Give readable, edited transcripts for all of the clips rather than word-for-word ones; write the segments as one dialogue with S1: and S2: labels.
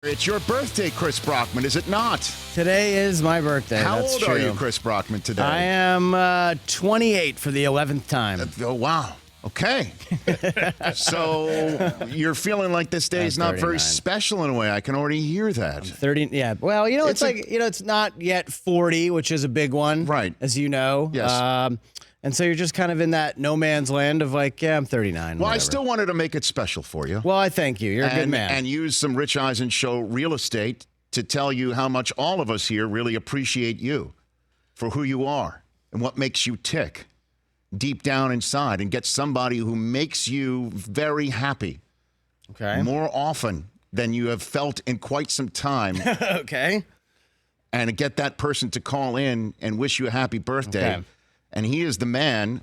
S1: It's your birthday, Chris Brockman, is it not?
S2: Today is my birthday.
S1: How
S2: That's
S1: old
S2: true.
S1: are you, Chris Brockman, today?
S2: I am 28 for the 11th time.
S1: Oh, wow. Okay. So you're feeling like this day is not very special in a way. I can already hear that.
S2: 30. Yeah. Well, it's not yet 40, which is a big one.
S1: Right.
S2: As you know.
S1: Yes.
S2: And so you're just kind of in that no man's land of like, yeah, I'm 39.
S1: Well,
S2: whatever.
S1: I still wanted to make it special for you.
S2: Well, I thank you. You're a good man.
S1: And use some Rich Eisen Show real estate to tell you how much all of us here really appreciate you for who you are and what makes you tick deep down inside, and get somebody who makes you very happy.
S2: Okay.
S1: More often than you have felt in quite some time.
S2: Okay.
S1: And get that person to call in and wish you a happy birthday.
S2: Okay.
S1: And he is the man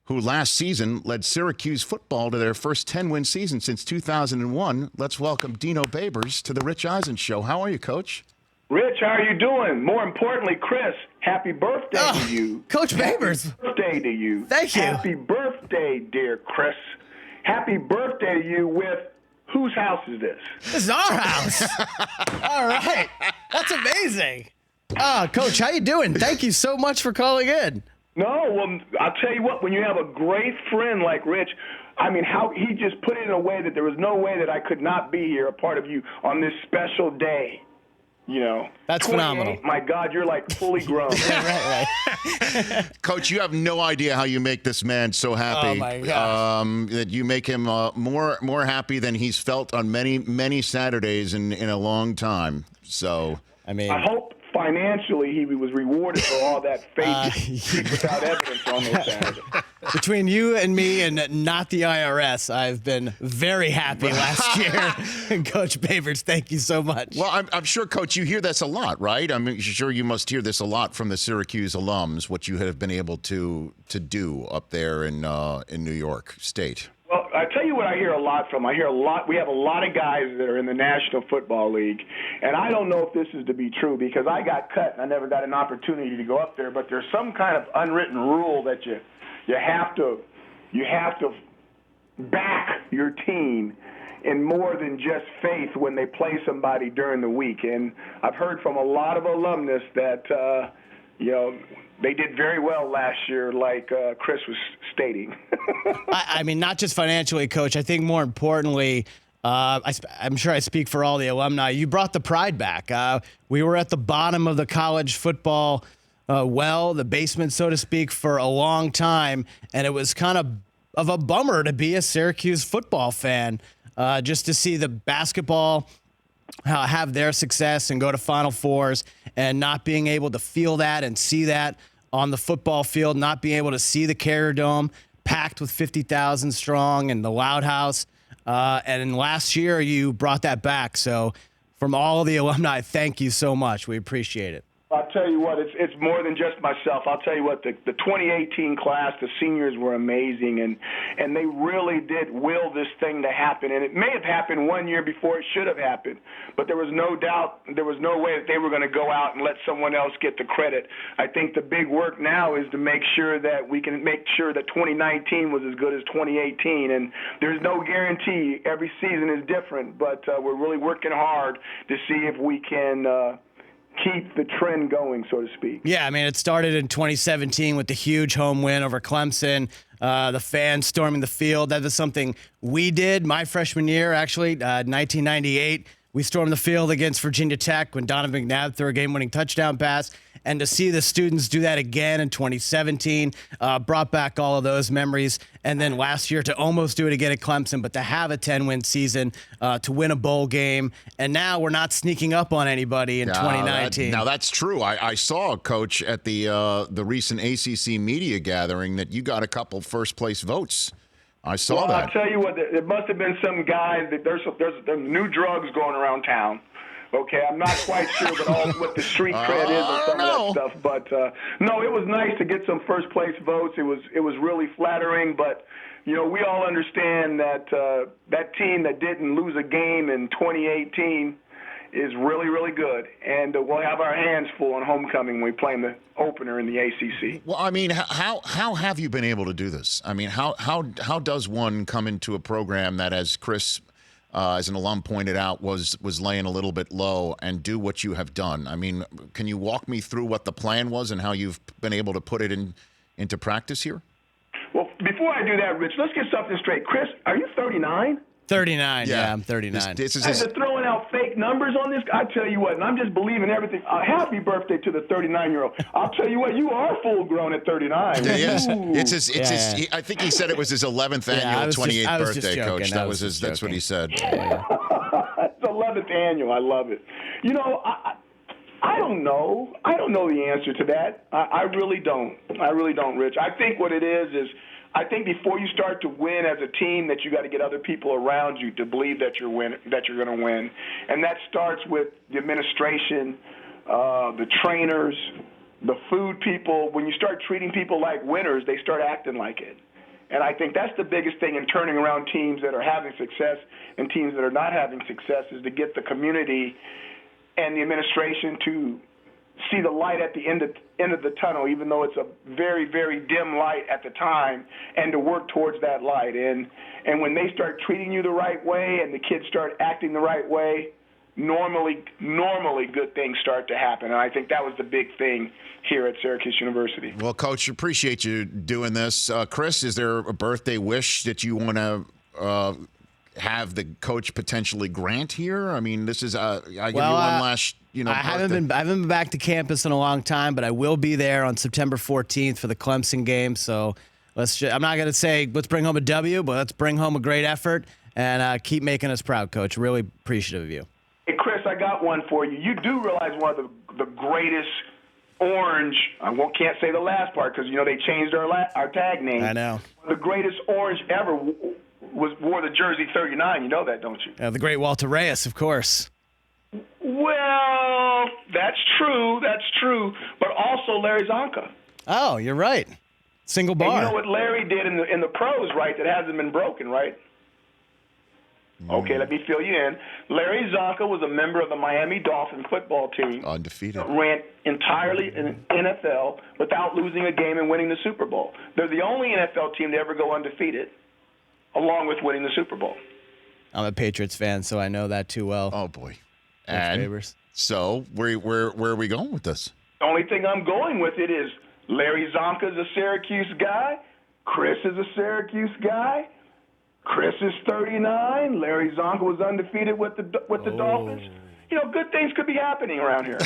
S1: who last season led Syracuse football to their first 10-win season since 2001. Let's welcome Dino Babers to the Rich Eisen Show. How are you, Coach?
S3: Rich, how are you doing? More importantly, Chris, happy birthday to you.
S2: Coach Babers.
S3: Happy birthday to you.
S2: Thank you.
S3: Happy birthday, dear Chris. Happy birthday to you with whose house is this?
S2: This is our house. All right. That's amazing. Coach, how you doing? Thank you so much for calling in.
S3: No, well, I'll tell you what, when you have a great friend like Rich, I mean, how he just put it in a way that there was no way that I could not be here, a part of you, on this special day. You know.
S2: That's phenomenal.
S3: My God, you're like fully grown.
S2: Right.
S1: Coach, you have no idea how you make this man so happy.
S2: Oh, my gosh.
S1: That you make him more happy than he's felt on many Saturdays in a long time. So,
S2: I mean,
S3: I hope financially he was rewarded for all that faith without evidence on those Saturdays.
S2: Between you and me and not the IRS, I've been very happy last year. And Coach Babers, thank you so much.
S1: Well, I'm sure, Coach, you hear this a lot, right? I'm sure you must hear this a lot from the Syracuse alums, what you have been able to do up there in New York State.
S3: Well, I tell you what I hear a lot from. I hear a lot. We have a lot of guys that are in the National Football League, and I don't know if this is to be true because I got cut and I never got an opportunity to go up there. But there's some kind of unwritten rule that you have to back your team in more than just faith when they play somebody during the week. And I've heard from a lot of alumnus that they did very well last year, like Chris was stating.
S2: I mean, not just financially, Coach. I think more importantly, I'm sure I speak for all the alumni. You brought the pride back. We were at the bottom of the college football the basement, so to speak, for a long time, and it was kind of a bummer to be a Syracuse football fan, just to see the basketball have their success and go to Final Fours, and not being able to feel that and see that on the football field, not being able to see the Carrier Dome packed with 50,000 strong and the Loud House. And last year you brought that back. So from all the alumni, thank you so much. We appreciate it.
S3: I'll tell you what, it's more than just myself. I'll tell you what, the 2018 class, the seniors were amazing, and they really did will this thing to happen. And it may have happened 1 year before it should have happened, but there was no doubt, there was no way that they were going to go out and let someone else get the credit. I think the big work now is to make sure that we can make sure that 2019 was as good as 2018. And there's no guarantee. Every season is different, but we're really working hard to see if we can keep the trend going, so to speak.
S2: Yeah, I mean, it started in 2017 with the huge home win over Clemson, the fans storming the field. That was something we did my freshman year, actually, 1998. We stormed the field against Virginia Tech when Donovan McNabb threw a game-winning touchdown pass. And to see the students do that again in 2017 brought back all of those memories. And then last year to almost do it again at Clemson, but to have a 10-win season, to win a bowl game. And now we're not sneaking up on anybody in 2019.
S1: Now, that's true. I saw, Coach, at the recent ACC media gathering that you got a couple first-place votes. I saw that.
S3: I'll tell you what, there must have been some guy that there's new drugs going around town. Okay, I'm not quite sure what the street cred is and some of that stuff, but no, it was nice to get some first place votes. It was really flattering, but we all understand that that team that didn't lose a game in 2018 is really, really good, and we'll have our hands full on homecoming when we play in the opener in the ACC.
S1: Well, I mean, how have you been able to do this? I mean, how does one come into a program that, as Chris as an alum pointed out, was laying a little bit low, and do what you have done. I mean, can you walk me through what the plan was and how you've been able to put it into practice here?
S3: Well, before I do that, Rich, let's get something straight. Chris, are you 39?
S2: 39, yeah, I'm 39.
S1: This is
S3: They're throwing out fake numbers on this. I tell you what, and I'm just believing everything. Happy birthday to the 39-year-old. I'll tell you what, you are full grown at 39.
S1: Yes,
S3: Ooh.
S1: it's his. I think he said it was his 11th annual 28th birthday, Coach. That was his. That's what he said.
S3: It's 11th annual. I love it. You know, I don't know. I don't know the answer to that. I really don't. I really don't, Rich. I think what it is I think before you start to win as a team, that you got to get other people around you to believe that you're going to win, and that starts with the administration, the trainers, the food people. When you start treating people like winners, they start acting like it. And I think that's the biggest thing in turning around teams that are having success and teams that are not having success, is to get the community and the administration to see the light at the end of the tunnel, even though it's a very, very dim light at the time, and to work towards that light. And when they start treating you the right way and the kids start acting the right way, normally good things start to happen. And I think that was the big thing here at Syracuse University.
S1: Well, Coach, appreciate you doing this. Chris, is there a birthday wish that you want to have the coach potentially grant here? I mean, this is I give you one last. I haven't
S2: been back to campus in a long time, but I will be there on September 14th for the Clemson game. So I'm not going to say let's bring home a W, but let's bring home a great effort and keep making us proud, Coach. Really appreciative of you.
S3: Hey, Chris, I got one for you. You do realize one of the greatest orange, can't say the last part because, they changed our tag name.
S2: I know.
S3: The greatest orange ever wore the jersey 39. You know that, don't you?
S2: The great Walter Reyes, of course.
S3: Well, that's true. But also Larry Zonka.
S2: Oh, you're right. Single bar.
S3: And you know what Larry did in the pros, right? That hasn't been broken, right? Okay, let me fill you in. Larry Zonka was a member of the Miami Dolphins football team.
S1: Undefeated.
S3: Ran entirely in NFL without losing a game and winning the Super Bowl. They're the only NFL team to ever go undefeated, along with winning the Super Bowl.
S2: I'm a Patriots fan, so I know that too well.
S1: Oh, boy. And so where are we going with this?
S3: The only thing I'm going with it is Larry Zonka is a Syracuse guy. Chris is a Syracuse guy. Chris is 39. Larry Zonka was undefeated with the Dolphins. Good things could be happening around here.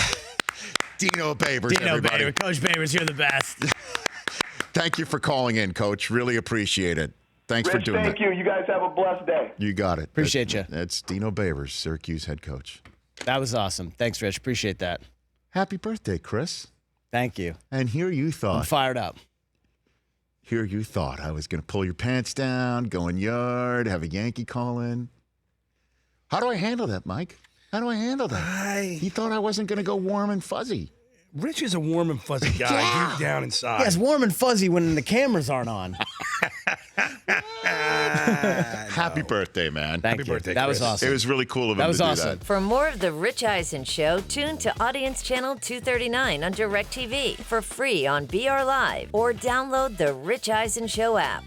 S1: Dino Babers, everybody.
S2: Babers. Coach Babers, you're the best.
S1: Thank you for calling in, Coach. Really appreciate it. Thanks for doing it.
S3: Thank you. You guys have a blessed day.
S1: You got it.
S2: Appreciate you.
S1: That's Dino Babers, Syracuse head coach.
S2: That was awesome. Thanks, Rich. Appreciate that.
S1: Happy birthday, Chris.
S2: Thank you.
S1: And here you thought.
S2: I'm fired up.
S1: Here you thought I was going to pull your pants down, go in yard, have a Yankee call in. How do I handle that, Mike? How do I handle that? He thought I wasn't going to go warm and fuzzy.
S4: Rich is a warm and fuzzy guy deep down inside.
S2: Yeah, it's warm and fuzzy when the cameras aren't on.
S1: Happy birthday, man.
S2: Happy
S4: birthday,
S2: That
S4: Chris.
S2: was awesome.
S1: It was really cool of him to do that.
S5: For more of The Rich Eisen Show, tune to Audience Channel 239 on DirecTV for free on BR Live or download the Rich Eisen Show app.